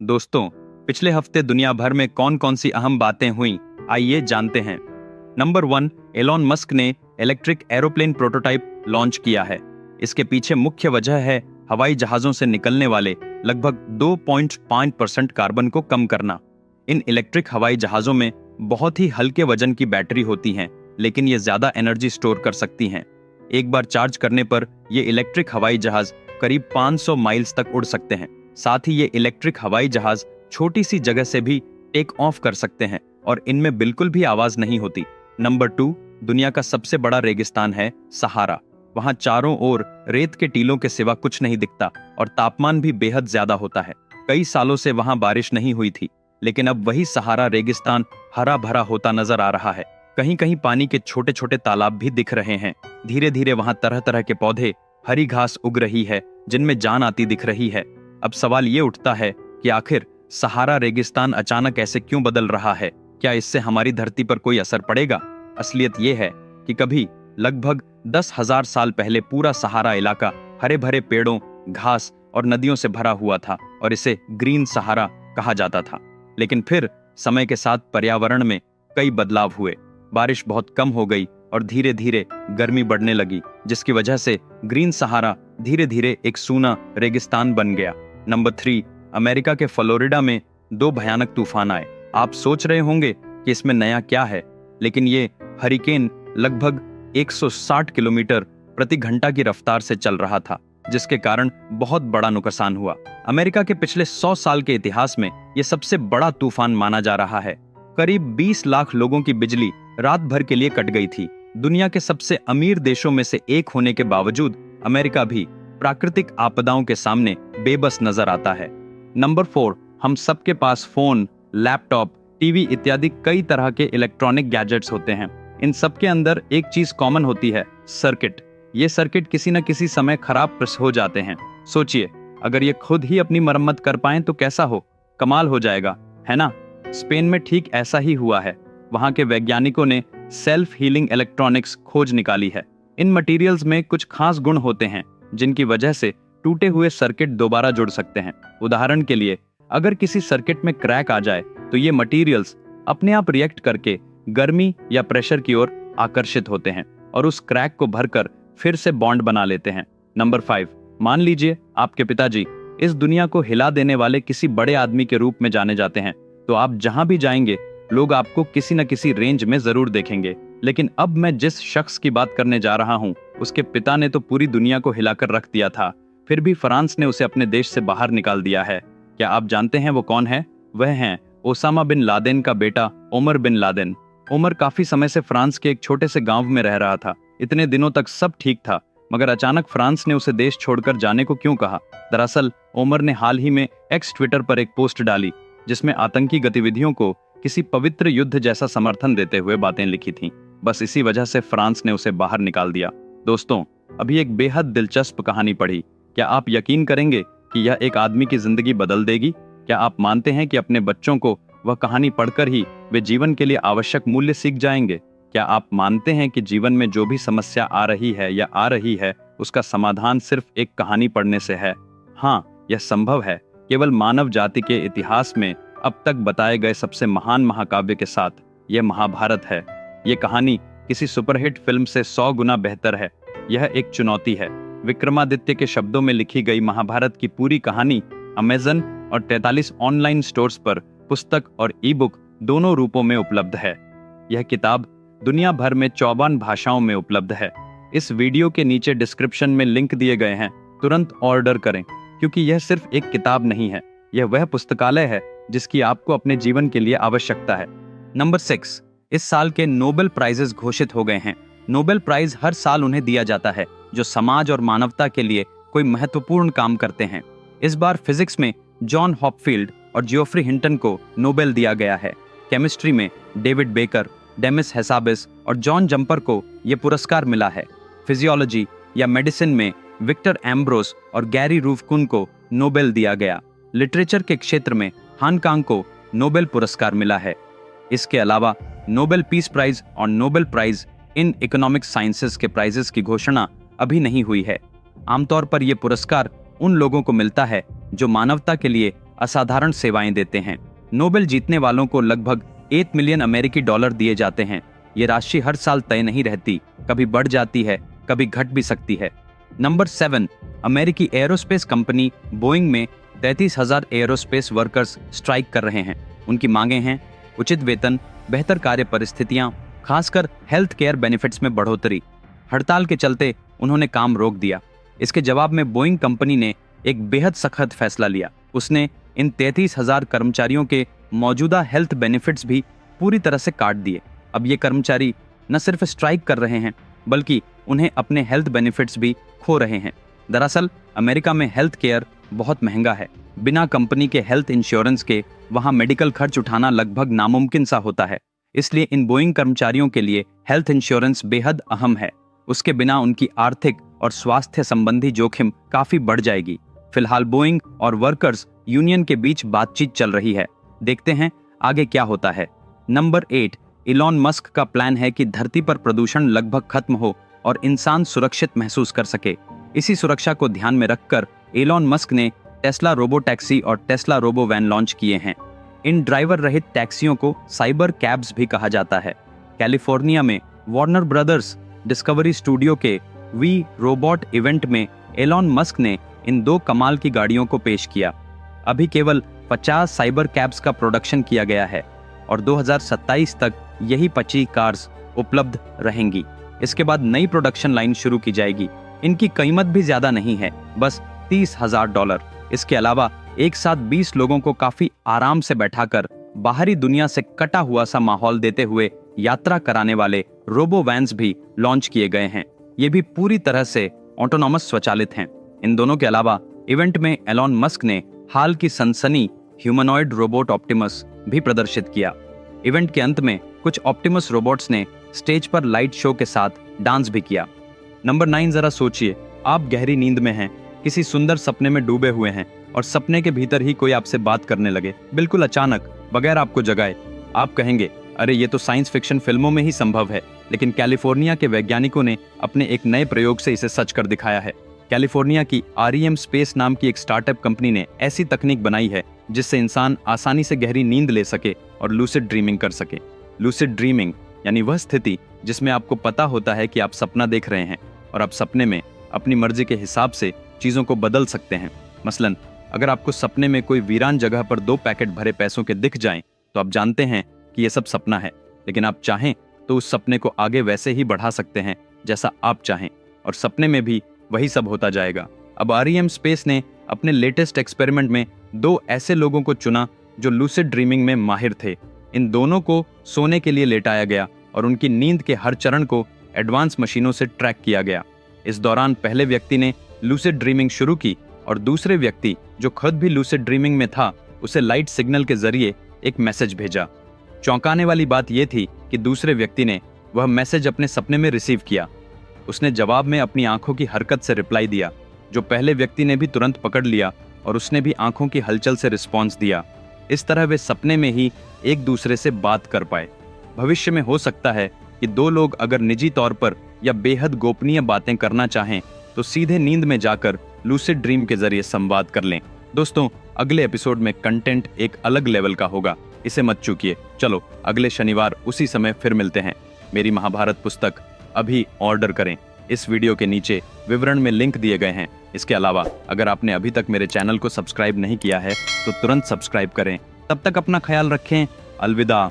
दोस्तों, पिछले हफ्ते दुनिया भर में कौन कौन सी अहम बातें हुईं, आइए जानते हैं। नंबर 1, एलॉन मस्क ने इलेक्ट्रिक एरोप्लेन प्रोटोटाइप लॉन्च किया है। इसके पीछे मुख्य वजह है हवाई जहाजों से निकलने वाले लगभग 2.5% कार्बन को कम करना। इन इलेक्ट्रिक हवाई जहाजों में बहुत ही हल्के वजन की बैटरी होती हैं, लेकिन ये ज्यादा एनर्जी स्टोर कर सकती हैं। एक बार चार्ज करने पर ये इलेक्ट्रिक हवाई जहाज करीब 500 माइल्स तक उड़ सकते हैं। साथ ही ये इलेक्ट्रिक हवाई जहाज छोटी सी जगह से भी टेक ऑफ कर सकते हैं और इनमें बिल्कुल भी आवाज नहीं होती। नंबर 2, दुनिया का सबसे बड़ा रेगिस्तान है सहारा। वहां चारों ओर रेत के टीलों के सिवा कुछ नहीं दिखता और तापमान भी बेहद ज्यादा होता है। कई सालों से वहां बारिश नहीं हुई थी, लेकिन अब वही सहारा रेगिस्तान हरा भरा होता नजर आ रहा है। कहीं कहीं पानी के छोटे छोटे तालाब भी दिख रहे हैं। धीरे धीरे वहां तरह तरह के पौधे, हरी घास उग रही है जिनमें जान आती दिख रही है। अब सवाल ये उठता है कि आखिर सहारा रेगिस्तान अचानक ऐसे क्यों बदल रहा है? क्या इससे हमारी धरती पर कोई असर पड़ेगा? असलियत ये है कि कभी लगभग 10,000 साल पहले पूरा सहारा इलाका हरे भरे पेड़ों, घास और नदियों से भरा हुआ था और इसे ग्रीन सहारा कहा जाता था। लेकिन फिर समय के साथ पर्यावरण में कई बदलाव हुए। बारिश बहुत कम हो गई और धीरे धीरे गर्मी बढ़ने लगी, जिसकी वजह से ग्रीन सहारा धीरे धीरे एक सूना रेगिस्तान बन गया। नंबर 3, अमेरिका के फ्लोरिडा में 2 भयानक तूफान आए। आप सोच रहे होंगे कि इसमें नया क्या है, लेकिन ये हरिकेन लगभग 160 किलोमीटर प्रति घंटा की रफ्तार से चल रहा था, जिसके कारण बहुत बड़ा नुकसान हुआ। अमेरिका के पिछले 100 साल के इतिहास में यह सबसे बड़ा तूफान माना जा रहा है। करीब 20 लाख लोगों की बिजली रात भर के लिए कट गई थी। दुनिया के सबसे अमीर देशों में से एक होने के बावजूद अमेरिका भी प्राकृतिक आपदाओं के सामने बेबस नजर आता है। नंबर 4, हम सबके पास फोन, लैपटॉप, टीवी इत्यादि कई तरह के इलेक्ट्रॉनिक गैजेट्स होते हैं। इन सब के अंदर एक चीज कॉमन होती है, सर्किट। ये सर्किट किसी न किसी समय खराब हो जाते हैं। सोचिए, अगर ये खुद ही अपनी मरम्मत कर पाएं तो कैसा हो? कमाल हो जाएगा, है ना? स्पेन में ठीक ऐसा ही हुआ है। वहां के वैज्ञानिकों ने सेल्फ हीलिंग इलेक्ट्रॉनिक्स खोज निकाली है। इन मटेरियल्स में कुछ खास गुण होते हैं जिनकी वजह से टूटे हुए सर्किट दोबारा जुड़ सकते हैं। उदाहरण के लिए, अगर किसी सर्किट में क्रैक आ जाए तो ये मटेरियल्स अपने आप रिएक्ट करके गर्मी या प्रेशर की ओर आकर्षित होते हैं और उस क्रैक को भरकर फिर से बॉन्ड बना लेते हैं। नंबर 5, मान लीजिए आपके पिताजी इस दुनिया को हिला देने वाले किसी बड़े आदमी के रूप में जाने जाते हैं, तो आप जहां भी जाएंगे लोग आपको किसी न किसी रेंज में जरूर देखेंगे। लेकिन अब मैं जिस शख्स की बात करने जा रहा हूं, उसके पिता ने तो पूरी दुनिया को हिलाकर रख दिया था, फिर भी फ्रांस ने उसे अपने देश से बाहर निकाल दिया है। क्या आप जानते हैं वो कौन है? वह हैं ओसामा बिन लादेन का बेटा उमर बिन लादेन। उमर काफी समय से फ्रांस के एक छोटे से गांव में रह रहा था। इतने दिनों तक सब ठीक था, मगर अचानक फ्रांस ने उसे देश छोड़कर जाने को क्यों कहा? दरअसल उमर ने हाल ही में एक्स ट्विटर पर एक पोस्ट डाली जिसमें आतंकी गतिविधियों को किसी पवित्र युद्ध जैसा समर्थन देते हुए बातें लिखी थीं। बस इसी वजह से फ्रांस ने उसे बाहर निकाल दिया। दोस्तों, अभी एक बेहद दिलचस्प कहानी पढ़ी। क्या आप यकीन करेंगे कि यह एक आदमी की जिंदगी बदल देगी? क्या आप मानते हैं कि अपने बच्चों को वह कहानी पढ़कर ही वे जीवन के लिए आवश्यक मूल्य सीख जाएंगे? क्या आप मानते हैं कि जीवन में जो भी समस्या आ रही है या आ रही है, उसका समाधान सिर्फ एक कहानी पढ़ने से है? हाँ, यह संभव है, केवल मानव जाति के इतिहास में अब तक बताए गए सबसे महान महाकाव्य के साथ। यह महाभारत है। यह कहानी किसी सुपरहिट फिल्म से 100 गुना बेहतर है। यह एक चुनौती है। विक्रमादित्य के शब्दों में लिखी गई महाभारत की पूरी कहानी अमेज़न और 43 ऑनलाइन स्टोर्स पर पुस्तक और ई बुक दोनों रूपों में उपलब्ध है। यह किताब दुनिया भर में 54 भाषाओं में उपलब्ध है। इस वीडियो के नीचे डिस्क्रिप्शन में लिंक दिए गए हैं, तुरंत ऑर्डर करें, क्योंकि यह सिर्फ एक किताब नहीं है, यह वह पुस्तकालय है जिसकी आपको अपने जीवन के लिए आवश्यकता है। नंबर 6, इस साल के नोबेल प्राइजेस घोषित हो गए हैं। नोबेल प्राइज हर साल उन्हें दिया जाता है जो समाज और मानवता के लिए कोई महत्वपूर्ण काम करते हैं। इस बार फिजिक्स में जॉन हॉपफील्ड और जियोफ्री हिंटन को नोबेल दिया गया है। केमिस्ट्री में डेविड बेकर, डेमिस हेसाबिस और जॉन जंपर को यह पुरस्कार मिला है। फिजियोलॉजी या मेडिसिन में विक्टर एम्ब्रोस और गैरी रूफकुन को नोबेल दिया गया। लिटरेचर के क्षेत्र में हान कांग को नोबेल पुरस्कार मिला है। इसके अलावा नोबेल पीस प्राइज और Nobel prize in economic sciences के प्राइजेस की घोषणा अभी नहीं हुई है। आमतौर पर यह पुरस्कार उन लोगों को मिलता है जो मानवता के लिए असाधारण सेवाएं देते हैं। नोबेल जीतने वालों को लगभग 8 मिलियन अमेरिकी डॉलर दिए जाते हैं। ये राशि हर साल तय नहीं रहती, कभी बढ़ जाती है, कभी घट भी सकती है। नंबर 7, अमेरिकी एरोस्पेस कंपनी बोइंग में 33,000 एरोस्पेस वर्कर्स स्ट्राइक कर रहे हैं। उनकी मांगे हैं उचित वेतन, बेहतर कार्य परिस्थितियां, खासकर हेल्थ केयर बेनिफिट्स में बढ़ोतरी। हड़ताल के चलते उन्होंने काम रोक दिया। इसके जवाब में बोइंग कंपनी ने एक बेहद सख्त फैसला लिया। उसने इन 33,000 कर्मचारियों के मौजूदा हेल्थ बेनिफिट्स भी पूरी तरह से काट दिए। अब ये कर्मचारी न सिर्फ स्ट्राइक कर रहे हैं, बल्कि उन्हें अपने हेल्थ बेनिफिट्स भी खो रहे हैं। दरअसल अमेरिका में हेल्थ केयर बहुत महंगा है। बिना कंपनी के हेल्थ इंश्योरेंस के वहां मेडिकल खर्च उठाना लगभग नामुमकिन सा होता है। इसलिए इन बोइंग कर्मचारियों के लिए हेल्थ इंश्योरेंस बेहद अहम है। उसके बिना उनकी आर्थिक और स्वास्थ्य संबंधी जोखिम काफी बढ़ जाएगी। फिलहाल बोइंग और वर्कर्स यूनियन के बीच बातचीत चल रही है। देखते हैं आगे क्या होता है। नंबर 8, इलॉन मस्क का प्लान है कि धरती पर प्रदूषण लगभग खत्म हो और इंसान सुरक्षित महसूस कर सके। इसी सुरक्षा को ध्यान में रखकर इलॉन मस्क ने टेस्ला रोबो टैक्सी और टेस्ला रोबो वैन लॉन्च किए हैं। इन ड्राइवर रहित टैक्सियों को साइबर कैब्स भी कहा जाता है। कैलिफोर्निया में वार्नर ब्रदर्स डिस्कवरी स्टूडियो के वी रोबोट इवेंट में एलॉन मस्क ने इन 2 कमाल की गाड़ियों को पेश किया। अभी केवल 50 साइबर कैब्स का प्रोडक्शन किया गया है और 2027 तक यही 25 कार्स उपलब्ध रहेंगी। इसके बाद नई प्रोडक्शन लाइन शुरू की जाएगी। इनकी कीमत भी ज्यादा नहीं है, बस $30,000। इसके अलावा एक साथ 20 लोगों को काफी आराम से बैठाकर बाहरी दुनिया से कटा हुआ सा माहौल देते हुए यात्रा कराने वाले रोबो वैन्स भी लॉन्च किए गए हैं। ये भी पूरी तरह से ऑटोनॉमस स्वचालित हैं। इन दोनों के अलावा इवेंट में एलॉन मस्क ने हाल की सनसनी ह्यूमनॉइड रोबोट ऑप्टिमस भी प्रदर्शित किया। इवेंट के अंत में कुछ ऑप्टिमस रोबोट्स ने स्टेज पर लाइट शो के साथ डांस भी किया। नंबर 9, जरा सोचिए, आप गहरी नींद में हैं, किसी सुंदर सपने में डूबे हुए हैं और सपने के भीतर ही कोई आपसे बात करने लगे, बिल्कुल अचानक, बगैर आपको जगाए। आप कहेंगे, अरे ये तो साइंस फिक्शन फिल्मों में ही संभव है, लेकिन कैलिफोर्निया के वैज्ञानिकों ने अपने एक नए प्रयोग से इसे सच कर दिखाया है। कैलिफोर्निया की REM स्पेस नाम की एक स्टार्टअप कंपनी ने ऐसी तकनीक बनाई है जिससे इंसान आसानी से गहरी नींद ले सके और लूसिड ड्रीमिंग कर सके। लूसिड ड्रीमिंग यानी वह स्थिति जिसमें आपको पता होता है कि आप सपना देख रहे हैं और आप सपने में अपनी मर्जी के हिसाब से चीजों को बदल सकते हैं। मसलन अगर आपको सपने में कोई वीरान जगह पर 2 पैकेट भरे पैसों के दिख जाएं, तो आप जानते हैं कि यह सब सपना है, लेकिन आप चाहें तो उस सपने को आगे वैसे ही बढ़ा सकते हैं जैसा आप चाहें, और सपने में भी वही सब होता जाएगा। अब REM स्पेस ने अपने लेटेस्ट एक्सपेरिमेंट में 2 ऐसे लोगों को चुना जो लूसिड ड्रीमिंग में माहिर थे। इन दोनों को सोने के लिए लेटाया गया और उनकी नींद के हर चरण को एडवांस मशीनों से ट्रैक किया गया। इस दौरान पहले व्यक्ति ने लूसिड ड्रीमिंग शुरू की और दूसरे व्यक्ति, जो खुद भी लूसिड ड्रीमिंग में था, उसे लाइट सिग्नल के जरिए एक मैसेज भेजा। चौंकाने वाली बात यह थी कि दूसरे व्यक्ति ने वह मैसेज अपने सपने में रिसीव किया। उसने जवाब में अपनी आंखों की हरकत से रिप्लाई दिया, जो पहले व्यक्ति ने भी तुरंत पकड़ लिया और उसने भी आंखों की हलचल से रिस्पॉन्स दिया। इस तरह वे सपने में ही एक दूसरे से बात कर पाए। भविष्य में हो सकता है कि 2 लोग अगर निजी तौर पर या बेहद गोपनीय बातें करना चाहें तो सीधे नींद में जाकर लूसिड ड्रीम के जरिए संवाद कर लें। दोस्तों, अगले एपिसोड में कंटेंट एक अलग लेवल का होगा, इसे मत चूकिए। चलो अगले शनिवार उसी समय फिर मिलते हैं। मेरी महाभारत पुस्तक अभी ऑर्डर करें। इस वीडियो के नीचे विवरण में लिंक दिए गए हैं। इसके अलावा अगर आपने अभी तक मेरे चैनल को सब्सक्राइब नहीं किया है तो तुरंत सब्सक्राइब करें। तब तक अपना ख्याल रखें। अलविदा।